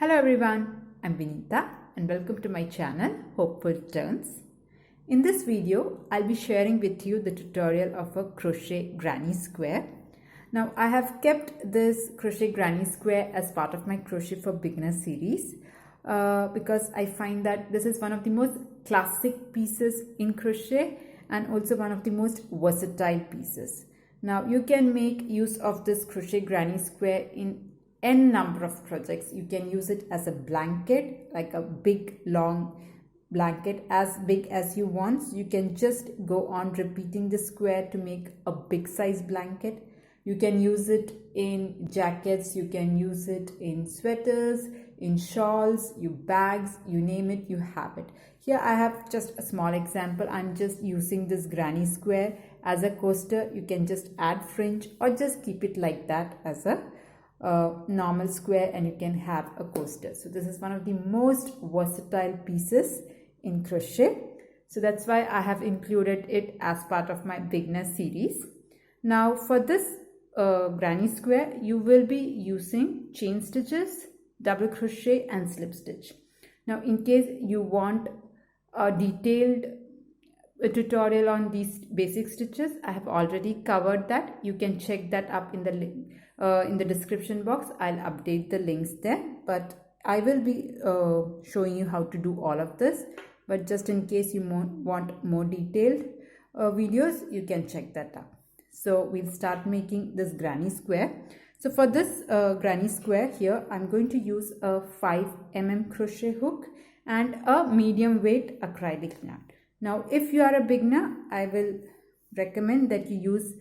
Hello everyone, I'm Vinita and welcome to my channel Hopeful Turns. In this video, I'll be sharing with you the tutorial of a Crochet Granny Square. Now I have kept this Crochet Granny Square as part of my Crochet for Beginners series because I find that this is one of the most classic pieces in crochet and also one of the most versatile pieces. Now you can make use of this Crochet Granny Square in n number of projects. You can use it as a blanket, like a big long blanket as big as you want. So you can just go on repeating the square to make a big size blanket. You can use it in jackets, you can use it in sweaters, in shawls, bags, you name it, you have it. Here I have just a small example. I'm just using this granny square as a coaster. You can just add fringe or just keep it like that as a normal square and you can have a coaster. So this is one of the most versatile pieces in crochet. So that's why I have included it as part of my beginner series. Now for this granny square, you will be using chain stitches, double crochet and slip stitch. Now in case you want a detailed tutorial on these basic stitches, I have already covered that. You can check that up in the description box. I'll update the links there, but I will be showing you how to do all of this. But just in case you want more detailed videos, you can check that up. So we'll start making this granny square. So for this granny square here, I'm going to use a 5 mm crochet hook and a medium weight acrylic yarn. Now if you are a beginner, I will recommend that you use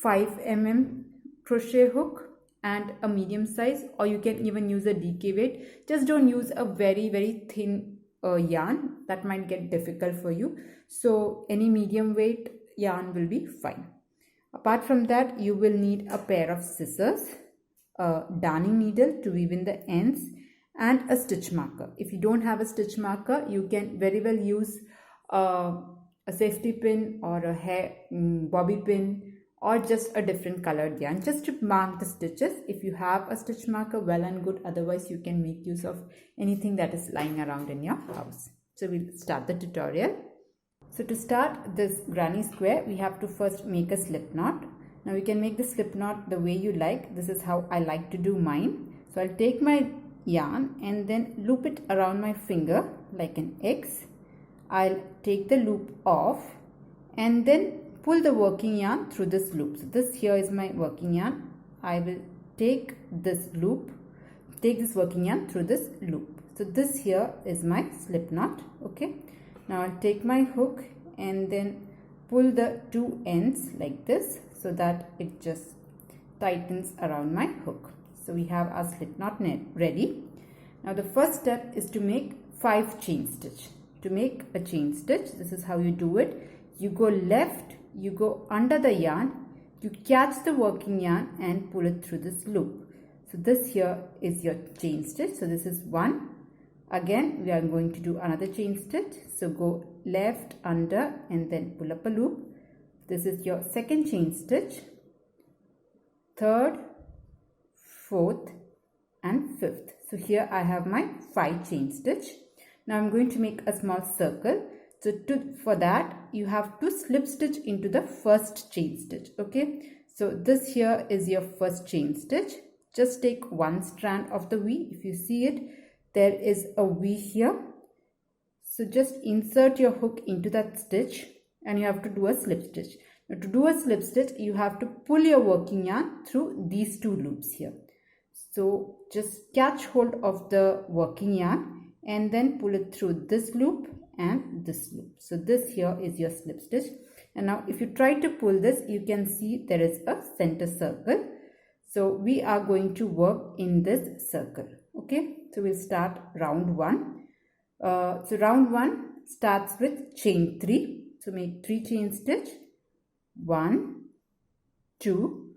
5 mm crochet hook and a medium size, or you can even use a DK weight. Just don't use a very thin yarn, that might get difficult for you. So any medium weight yarn will be fine. Apart from that, you will need a pair of scissors, a darning needle to weave in the ends, and a stitch marker. If you don't have a stitch marker, you can very well use a safety pin or a hair bobby pin or just a different colored yarn just to mark the stitches. If you have a stitch marker, well and good. Otherwise, you can make use of anything that is lying around in your house. So we'll start the tutorial. So to start this granny square, we have to first make a slip knot. Now you can make the slip knot the way you like. This is how I like to do mine. So I'll take my yarn and then loop it around my finger like an X. I'll take the loop off and then pull the working yarn through this loop. So this here is my working yarn. I will take this working yarn through this loop. So this here is my slip knot. Okay. Now I'll take my hook and then pull the two ends like this so that it just tightens around my hook. So we have our slip knot ready. Now the first step is to make 5 chain stitch. To make a chain stitch, this is how you do it. You go left, you go under the yarn, you catch the working yarn and pull it through this loop. So this here is your chain stitch. So this is 1. Again, we are going to do another chain stitch. So go left, under and then pull up a loop. This is your second chain stitch, third, fourth and fifth. So here I have my 5 chain stitch. Now I'm going to make a small circle. So for that, you have to slip stitch into the first chain stitch. Okay. So this here is your first chain stitch. Just take one strand of the V. If you see it, there is a V here. So just insert your hook into that stitch and you have to do a slip stitch. Now to do a slip stitch, you have to pull your working yarn through these 2 loops here. So just catch hold of the working yarn and then pull it through this loop and this loop. So this here is your slip stitch. And now if you try to pull this, you can see there is a center circle. So we are going to work in this circle. Okay. So we'll start round 1. So round 1 starts with chain 3. So make 3 chain stitch. 1, 2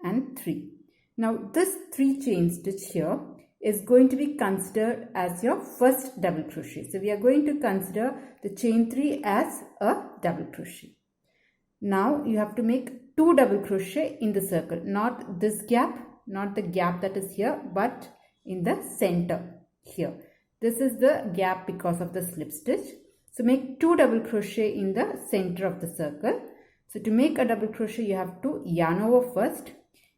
and 3. Now this 3 chain stitch here is going to be considered as your first double crochet. So we are going to consider the chain 3 as a double crochet. Now you have to make 2 double crochet in the circle, not this gap, not the gap that is here, but in the center. here. This is the gap because of the slip stitch. So make 2 double crochet in the center of the circle. So to make a double crochet, you have to yarn over first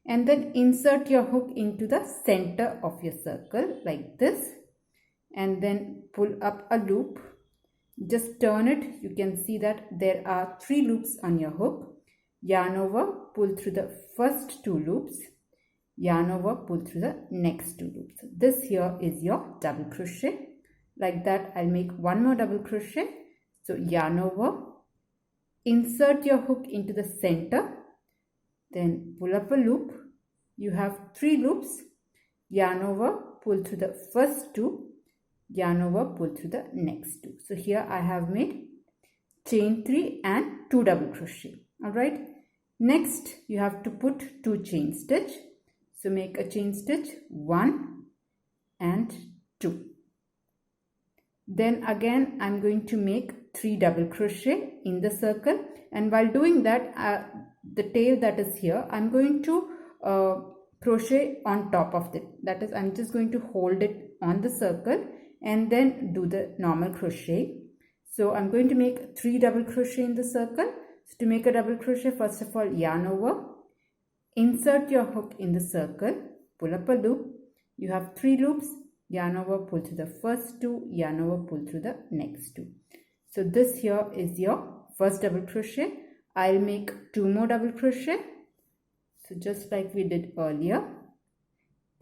and then insert your hook into the center of your circle like this, and then pull up a loop. Just turn it. You can see that there are 3 loops on your hook. Yarn over, pull through the first 2 loops, yarn over, pull through the next 2 loops. This here is your double crochet. Like that, I'll make 1 more double crochet. So yarn over, insert your hook into the center, then pull up a loop. You have 3 loops, yarn over, pull through the first 2, yarn over, pull through the next 2. So here I have made chain 3 and 2 double crochet. Alright, next you have to put 2 chain stitch. So make a chain stitch 1 and 2. Then again I'm going to make 3 double crochet in the circle, and while doing that, the tail that is here, I'm going to crochet on top of it. That is, I'm just going to hold it on the circle and then do the normal crochet. So I'm going to make 3 double crochet in the circle. So to make a double crochet, first of all, yarn over, insert your hook in the circle, pull up a loop. You have 3 loops, yarn over, pull through the first 2, yarn over, pull through the next 2. So this here is your first double crochet. I'll make 2 more double crochet. So just like we did earlier,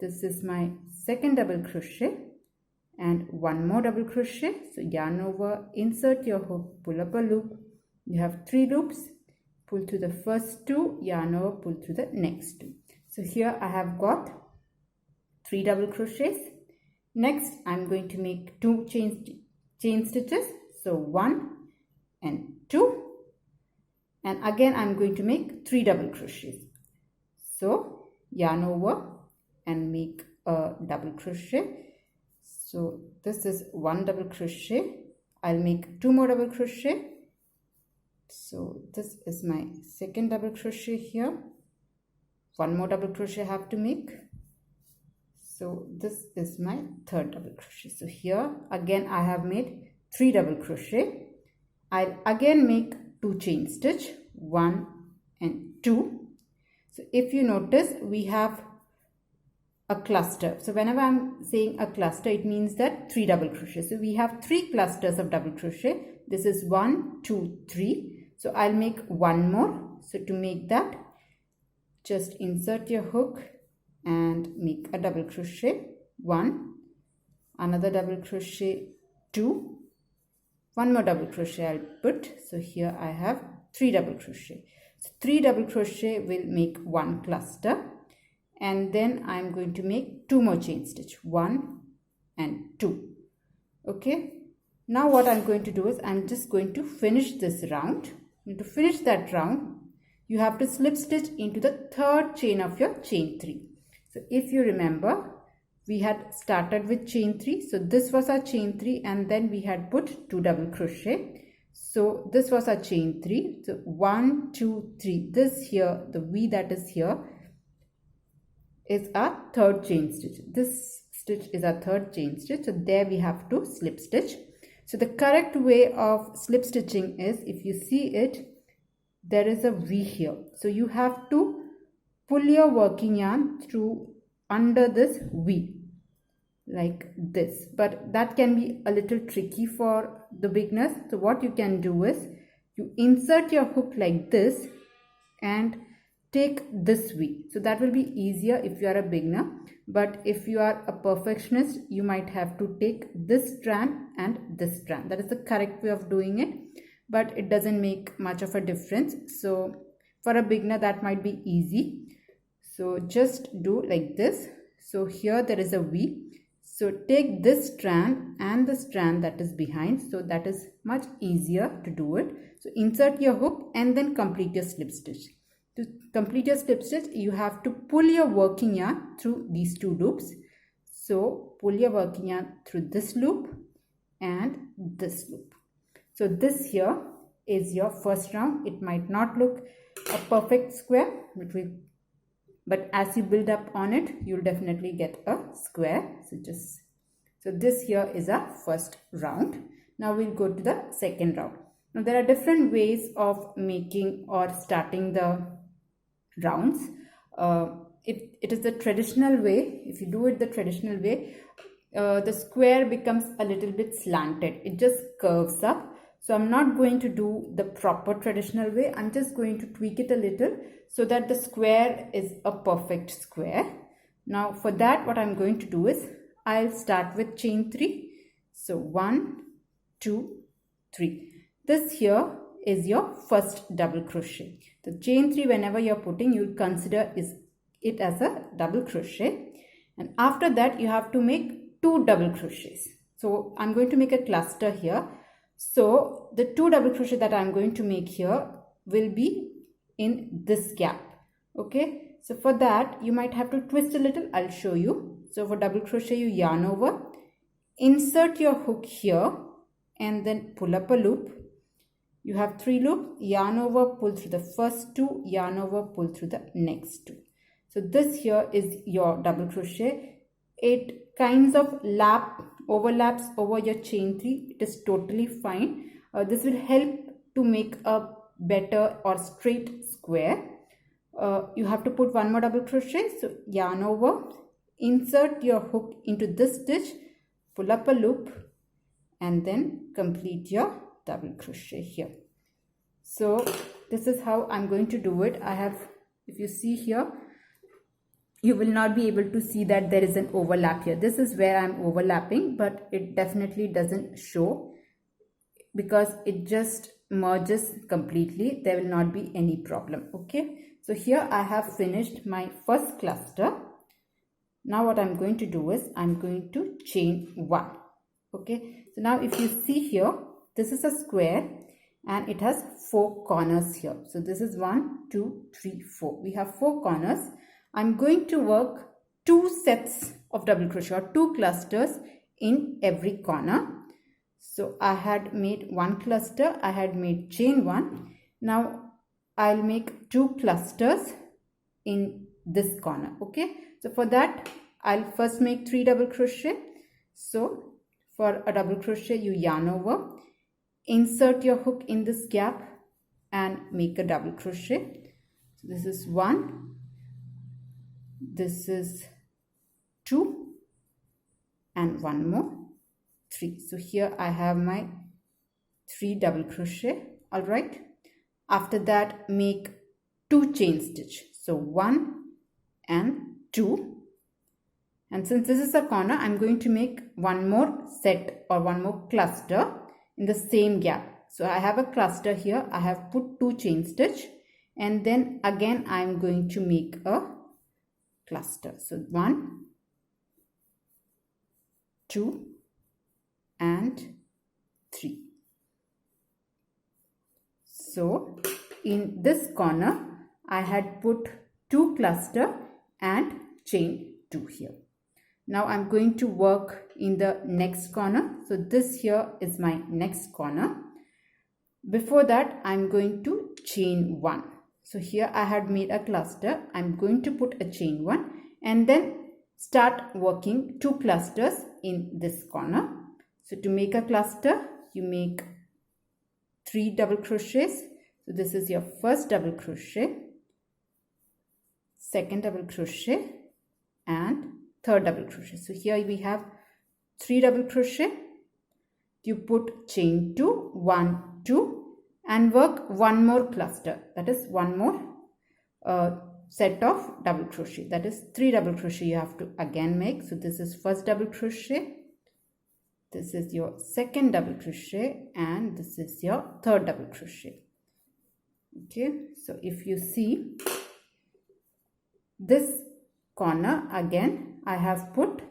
this is my second double crochet and 1 more double crochet. So yarn over, insert your hook, pull up a loop. You have 3 loops, pull through the first 2, yarn over, pull through the next 2. So here I have got 3 double crochets. Next I'm going to make 2 chain stitches. So 1 and 2, and again I'm going to make 3 double crochets. So yarn over and make a double crochet. So this is 1 double crochet. I'll make 2 more double crochet. So this is my second double crochet here. 1 more double crochet I have to make. So this is my third double crochet. So here again I have made 3 double crochet. I'll again make 2 chain stitch, 1 and 2. So if you notice, we have a cluster. So whenever I'm saying a cluster, it means that 3 double crochet. So we have 3 clusters of double crochet. This is 1, 2, 3. So I'll make 1 more. So to make that, just insert your hook and make a double crochet 1, another double crochet 2, 1 more double crochet I'll put. So here I have 3 double crochet. So 3 double crochet will make 1 cluster, and then I'm going to make 2 more chain stitch, 1 and 2. Okay, now what I'm going to do is I'm just going to finish this round. And to finish that round, you have to slip stitch into the third chain of your chain 3. So if you remember, we had started with chain 3. So this was our chain 3, and then we had put 2 double crochet. So this was our chain 3. So 1, 2, 3. This here, the V that is here, is our third chain stitch. This stitch is our third chain stitch. So there we have to slip stitch. So the correct way of slip stitching is, if you see it, there is a V here. So you have to pull your working yarn through under this V like this, but that can be a little tricky for the beginners. So what you can do is you insert your hook like this and take this V. So that will be easier if you are a beginner, but if you are a perfectionist, you might have to take this strand and this strand. That is the correct way of doing it, but it doesn't make much of a difference. So for a beginner that might be easy. So just do like this. So here there is a V. So take this strand and the strand that is behind. So that is much easier to do it. So insert your hook and then complete your slip stitch. To complete your slip stitch, you have to pull your working yarn through these 2 loops. So pull your working yarn through this loop and this loop. So this here is your first round. It might not look a perfect square, but as you build up on it, you'll definitely get a square. So this here is our first round. Now we'll go to the second round. Now there are different ways of making or starting the rounds. If it is the traditional way, if you do it the traditional way, the square becomes a little bit slanted. It just curves up. So I'm not going to do the proper traditional way. I'm just going to tweak it a little so that the square is a perfect square. Now for that, what I'm going to do is I'll start with chain 3. So 1, 2, 3. This here is your first double crochet. The chain 3, whenever you're putting, you'll consider it as a double crochet. And after that, you have to make 2 double crochets. So I'm going to make a cluster here. So the 2 double crochet that I'm going to make here will be in this gap. Okay. So for that, you might have to twist a little. I'll show you. So for double crochet, you yarn over, insert your hook here, and then pull up a loop. You have 3 loops, yarn over, pull through the first 2, yarn over, pull through the next 2. So this here is your double crochet. It kinds of overlaps over your chain 3. It is totally fine. This will help to make a better or straight square. You have to put 1 more double crochet. So yarn over, insert your hook into this stitch, pull up a loop, and then complete your double crochet here. So this is how I'm going to do it. If you see here, you will not be able to see that there is an overlap here. This is where I'm overlapping, but it definitely doesn't show because it just merges completely. There will not be any problem. Okay. So here I have finished my first cluster. Now what I'm going to do is I'm going to chain 1. Okay. So now if you see here, this is a square and it has 4 corners here. So this is 1, 2, 3, 4. We have 4 corners. I'm going to work 2 sets of double crochet or 2 clusters in every corner. So I had made 1 cluster. I had made chain 1. Now I'll make 2 clusters in this corner. Okay. So for that, I'll first make 3 double crochet. So for a double crochet, you yarn over, insert your hook in this gap and make a double crochet. So this is 1, this is 2, and 1 more, 3. So here I have my 3 double crochet. All right. After that, make 2 chain stitch. So 1 and 2. And since this is a corner, I'm going to make 1 more set or 1 more cluster in the same gap. So I have a cluster here. I have put 2 chain stitch and then again I'm going to make a cluster. So 1, 2 and 3. So in this corner I had put 2 cluster and chain 2 here. Now I'm going to work in the next corner. So this here is my next corner. Before that, I'm going to chain 1. So here I had made a cluster. I'm going to put a chain 1 and then start working 2 clusters in this corner. So to make a cluster, you make 3 double crochets. So this is your first double crochet, second double crochet and third double crochet. So here we have 3 double crochet. You put chain 2, 1, 2 and work 1 more cluster. That is 1 more set of double crochet. That is 3 double crochet you have to again make. So this is first double crochet. This is your second double crochet and this is your third double crochet. Okay. So if you see this corner, again I have put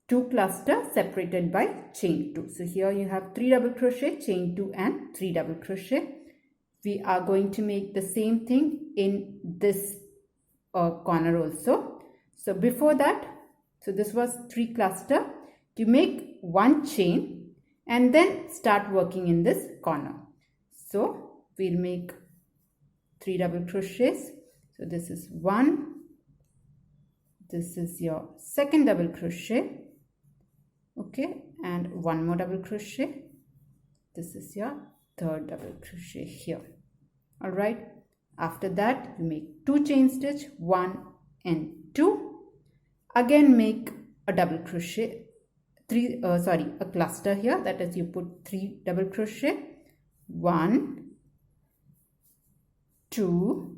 2 clusters separated by chain 2. So here you have 3 double crochet, chain 2 and 3 double crochet. We are going to make the same thing in this corner also. So before that, so this was 3 cluster. You make 1 chain and then start working in this corner. So we'll make 3 double crochets. So this is 1. This is your second double crochet. okay, and one more double crochet. This is your third double crochet here. All right, after that you make 2 chain stitch, 1 and 2, again make a double crochet, a cluster here, that is you put 3 double crochet, 1, 2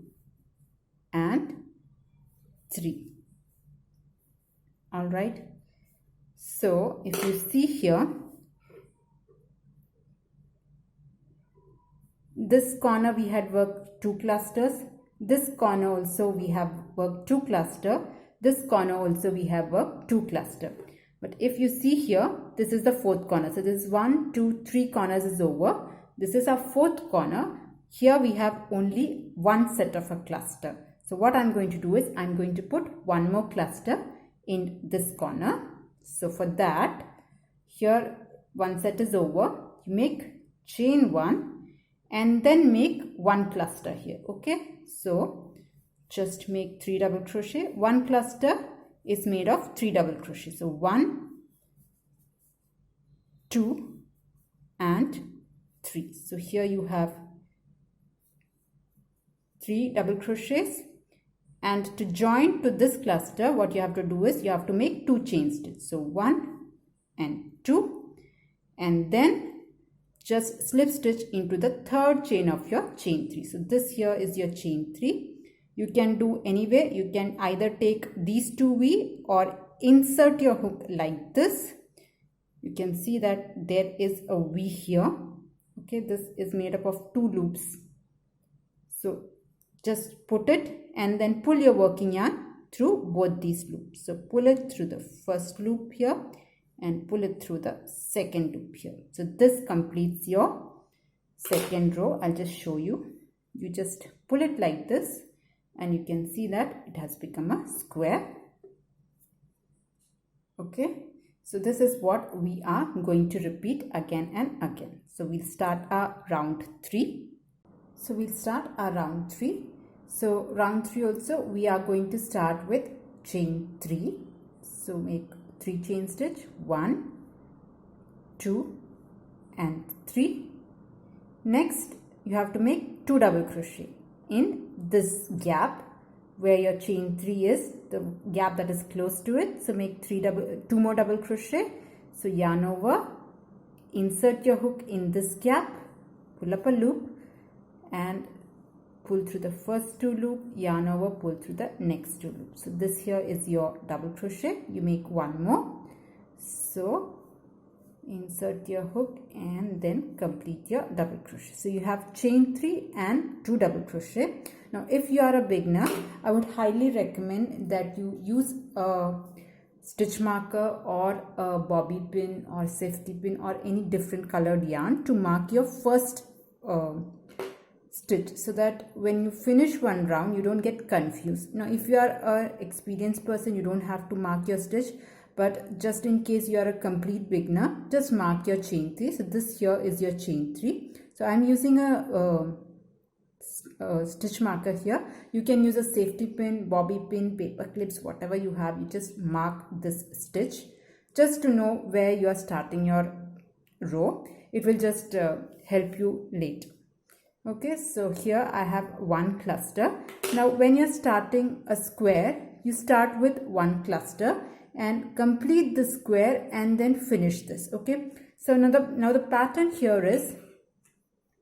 and 3. All right, so if you see here, this corner we had worked 2 clusters, this corner also we have worked 2 cluster, this corner also we have worked 2 cluster. But if you see here, this is the 4th corner, so this 1, 2, 3 corners is over. This is our 4th corner. Here we have only one set of a cluster. So what I'm going to do is I'm going to put one more cluster in this corner. So for that, here one set is over, you make chain 1 and then make 1 cluster here. Okay, so just make 3 double crochet. 1 cluster is made of 3 double crochet. So 1, 2 and 3. So here you have 3 double crochets, and to join to this cluster what you have to do is you have to make 2 chain stitch. So 1 and 2, and then just slip stitch into the 3rd chain of your chain 3. So this here is your chain 3. You can do anyway. You can either take these 2 V or insert your hook like this. You can see that there is a V here. Okay, this is made up of 2 loops. So just put it and then pull your working yarn through both these loops. So pull it through the first loop here and pull it through the second loop here. So this completes your second row. I'll just show you. You just pull it like this and you can see that it has become a square. Okay, so this is what we are going to repeat again and again. So we'll start our round 3. So we'll start our round 3. So round 3 also we are going to start with chain 3. So make 3 chain stitch, 1, 2 and 3. Next you have to make 2 double crochet in this gap where your chain 3 is, the gap that is close to it. So make 2 more double crochet. So yarn over, insert your hook in this gap, pull up a loop and pull through the first 2 loop, yarn over, pull through the next 2 loops. So this here is your double crochet. You make 1 more. So insert your hook and then complete your double crochet. So you have chain 3 and 2 double crochet. Now if you are a beginner, I would highly recommend that you use a stitch marker or a bobby pin or safety pin or any different colored yarn to mark your first stitch, so that when you finish one round you don't get confused. Now if you are an experienced person, you don't have to mark your stitch, but just in case you are a complete beginner, just mark your chain 3. So this here is your chain 3. So I am using a stitch marker here. You can use a safety pin, bobby pin, paper clips, whatever you have. You just mark this stitch just to know where you are starting your row. It will just help you later. Okay, so here I have 1 cluster. Now when you're starting a square, you start with 1 cluster and complete the square and then finish this. Okay, so now the pattern here is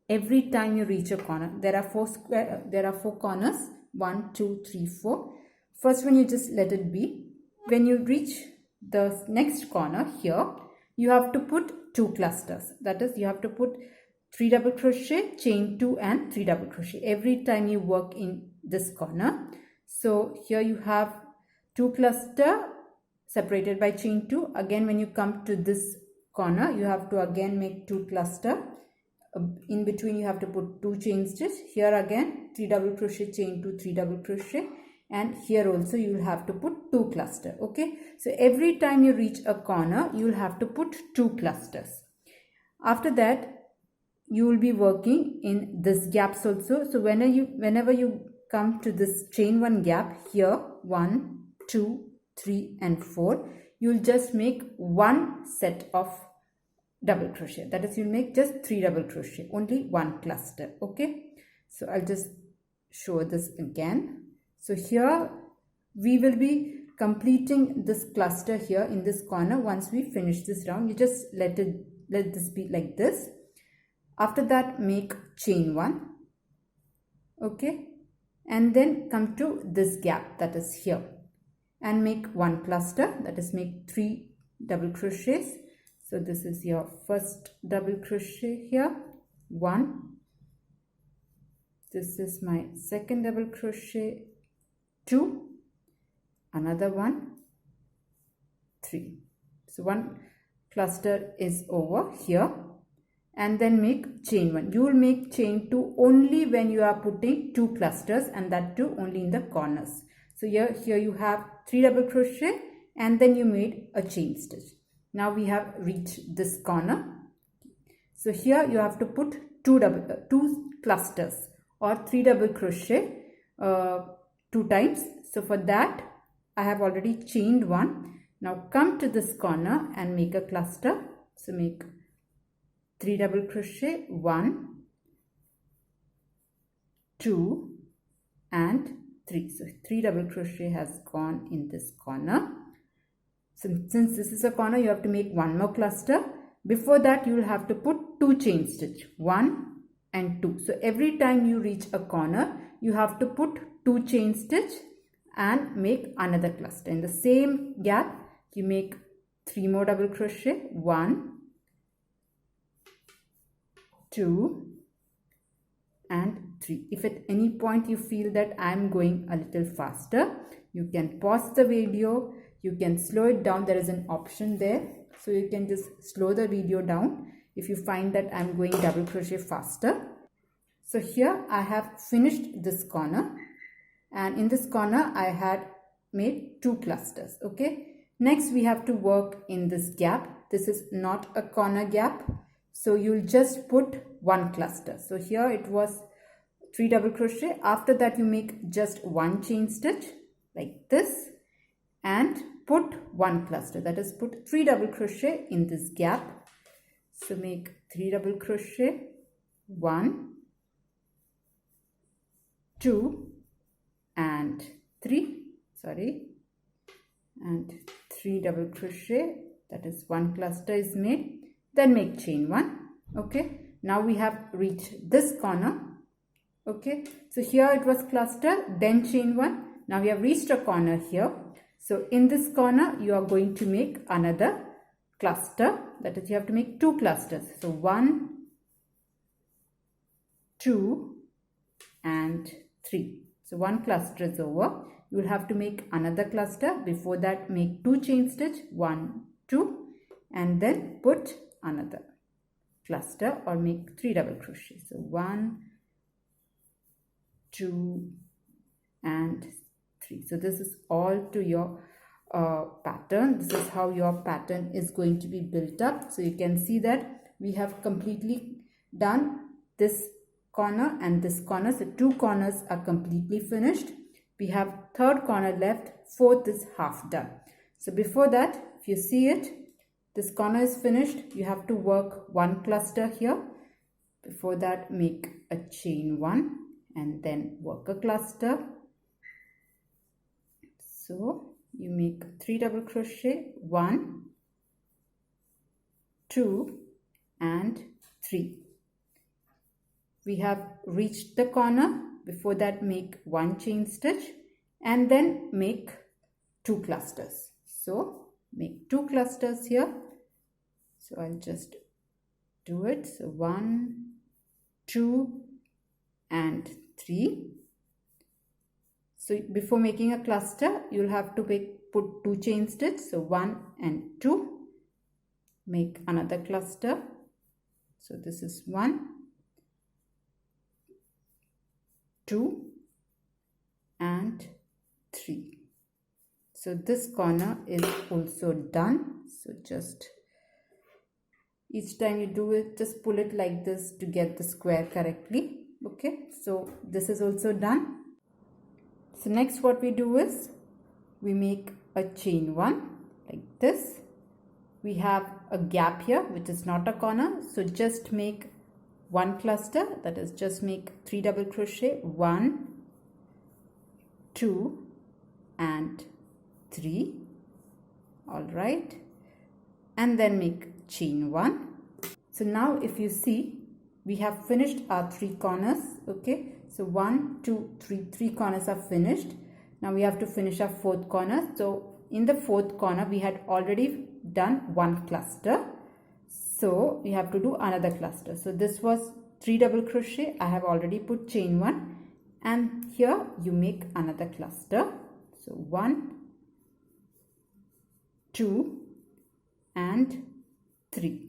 every time you reach a corner, there are 4 corners, 1, 2, 3, 4. First one you just let it be. When you reach the next corner here, you have to put 2 clusters. That is, you have to put 3 double crochet, chain 2 and 3 double crochet every time you work in this corner. So here you have 2 cluster separated by chain 2. Again when you come to this corner, you have to again make 2 cluster. In between you have to put 2 chain stitch. Here again 3 double crochet, chain 2, 3 double crochet, and here also you will have to put 2 cluster. Okay, so every time you reach a corner you will have to put 2 clusters. After that you will be working in this gaps also. So whenever you come to this chain 1 gap here, 1, 2, 3 and 4, you'll just make one set of double crochet. That is, you'll make just 3 double crochet, only one cluster. Okay, so I'll just show this again. So here we will be completing this cluster here in this corner. Once we finish this round, you just let this be like this. After that, make chain 1. Okay, and then come to this gap, that is here, and make one cluster, that is make 3 double crochets. So this is your first double crochet here, 1. This is my second double crochet, 2, another one, 3. So one cluster is over here, and then make chain 1. You will make chain 2 only when you are putting 2 clusters, and that too only in the corners. So here you have 3 double crochet, and then you made a chain stitch. Now we have reached this corner. So here you have to put 2 clusters or 3 double crochet 2 times. So for that I have already chained 1. Now come to this corner and make a cluster. So make 3 double crochet, 1, 2 and 3. So 3 double crochet has gone in this corner. So since this is a corner, you have to make 1 more cluster. Before that, you will have to put 2 chain stitch, 1 and 2. So every time you reach a corner, you have to put 2 chain stitch and make another cluster. In the same gap, you make 3 more double crochet, 1, 2 and 3. If at any point you feel that I am going a little faster, you can pause the video. You can slow it down. There is an option there. So you can just slow the video down if you find that I'm going double crochet faster. So here I have finished this corner, and in this corner I had made 2 clusters. Okay. Next we have to work in this gap. This is not a corner gap. So you'll just put 1 cluster. So here it was 3 double crochet. After that you make just 1 chain stitch like this and put 1 cluster, that is put 3 double crochet in this gap. So make 3 double crochet, 1, 2 and 3, and 3 double crochet, that is 1 cluster is made. Then make chain 1. Okay, now we have reached this corner. Okay, so here it was cluster, then chain 1. Now we have reached a corner here. So in this corner you are going to make another cluster, that is you have to make 2 clusters. So 1, 2 and 3. So 1 cluster is over. You will have to make another cluster. Before that, make 2 chain stitch, 1, 2 and then put another cluster or make 3 double crochet. So 1, 2 and 3. So this is all to your pattern. This is how your pattern is going to be built up. So you can see that we have completely done this corner and this corner. So 2 corners are completely finished. We have 3rd corner left, 4th is half done. So before that, if you see it, this corner is finished. You have to work 1 cluster here. Before that, make a chain 1 and then work a cluster. So you make 3 double crochet, 1, 2 and 3. We have reached the corner. Before that, make 1 chain stitch and then make 2 clusters. So make 2 clusters here. So I'll just do it. So 1, 2 and 3. So before making a cluster, you'll have to put 2 chain stitch. So 1 and 2. Make another cluster. So this is 1, 2 and 3. So this corner is also done. So just each time you do it, just pull it like this to get the square correctly. Okay, so this is also done. So next what we do is we make a chain 1 like this. We have a gap here which is not a corner, so just make one cluster, that is just make 3 double crochet, 1, 2 and 3. All right, and then make chain 1. So now if you see, we have finished our 3 corners. Okay, so 1, 2, 3, 3 corners are finished. Now we have to finish our 4th corner. So in the 4th corner we had already done 1 cluster, so we have to do another cluster. So this was 3 double crochet, I have already put chain 1, and here you make another cluster. So 1, 2 and 3.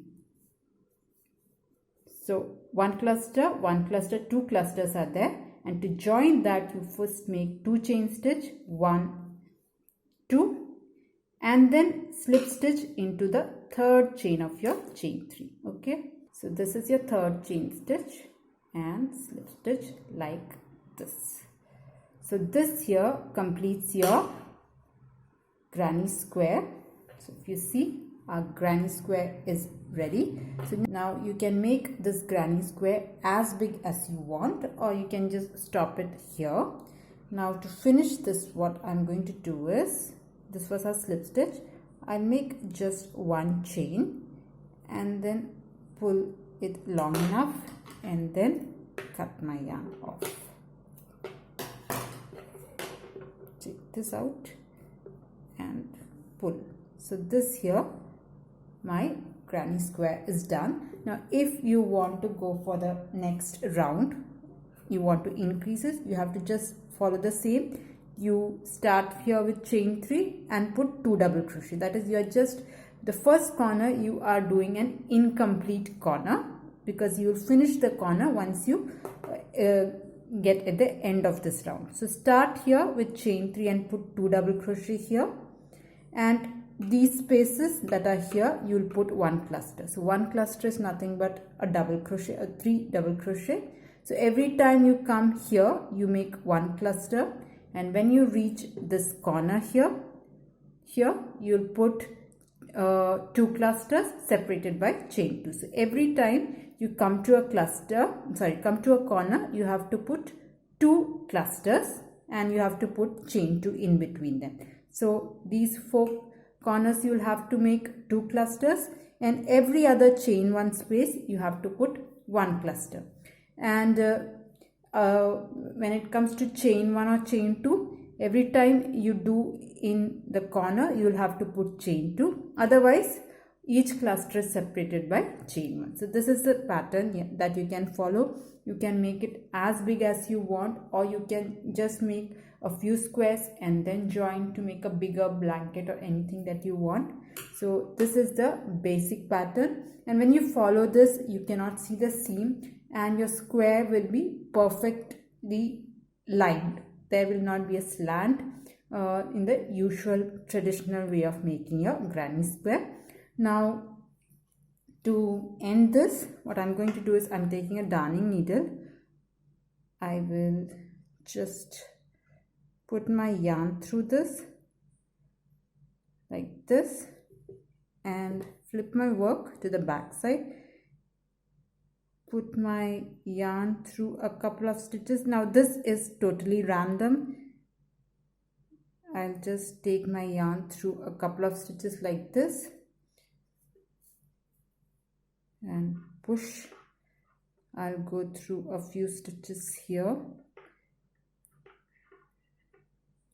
So 1 cluster, 2 clusters are there, and to join that you first make 2 chain stitch, 1, 2, and then slip stitch into the 3rd chain of your chain 3. Okay, so this is your 3rd chain stitch and slip stitch like this. So this here completes your granny square. So if you see, our granny square is ready. So now you can make this granny square as big as you want, or you can just stop it here. Now to finish this, what I'm going to do is, this was our slip stitch, I'll make just 1 chain and then pull it long enough and then cut my yarn off. Check this out and pull. So this here, my granny square is done. Now if you want to go for the next round, you want to increase it, you have to just follow the same. You start here with chain 3 and put 2 double crochet. That is, you are just, the first corner you are doing an incomplete corner, because you will finish the corner once you get at the end of this round. So start here with chain 3 and put 2 double crochet here, and these spaces that are here you will put 1 cluster. So 1 cluster is nothing but a double crochet, a 3 double crochet. So every time you come here you make 1 cluster, and when you reach this corner here you'll put 2 clusters separated by chain 2. So every time you come to a corner, you have to put 2 clusters and you have to put chain 2 in between them. So these 4 corners you will have to make 2 clusters, and every other chain 1 space you have to put 1 cluster. And when it comes to chain 1 or chain 2, every time you do in the corner you will have to put chain 2, otherwise each cluster is separated by chain 1. So this is the pattern that you can follow. You can make it as big as you want, or you can just make a few squares and then join to make a bigger blanket or anything that you want. So this is the basic pattern, and when you follow this you cannot see the seam and your square will be perfectly lined. There will not be a slant in the usual traditional way of making your granny square. Now to end this, what I'm going to do is, I'm taking a darning needle. I will just put my yarn through this like this and flip my work to the back side. Put my yarn through a couple of stitches. Now this is totally random. I'll just take my yarn through a couple of stitches like this and push. I'll go through a few stitches here.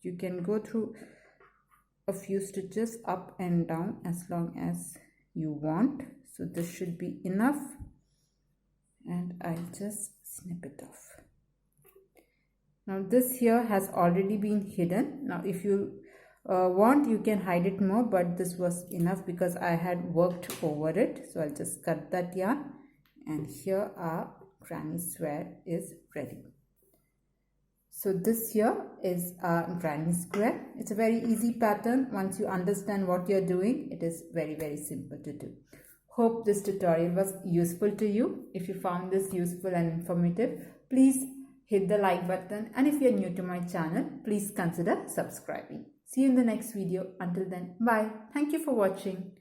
You can go through a few stitches up and down as long as you want. So this should be enough, and I'll just snip it off. Now this here has already been hidden. Now if you want, you can hide it more, but this was enough because I had worked over it. So I'll just cut that yarn, and here our granny square is ready. So this here is our granny square. It's a very easy pattern. Once you understand what you're doing, it is very, very simple to do. Hope this tutorial was useful to you. If you found this useful and informative, please hit the like button, and if you're new to my channel, please consider subscribing. See you in the next video. Until then, bye. Thank you for watching.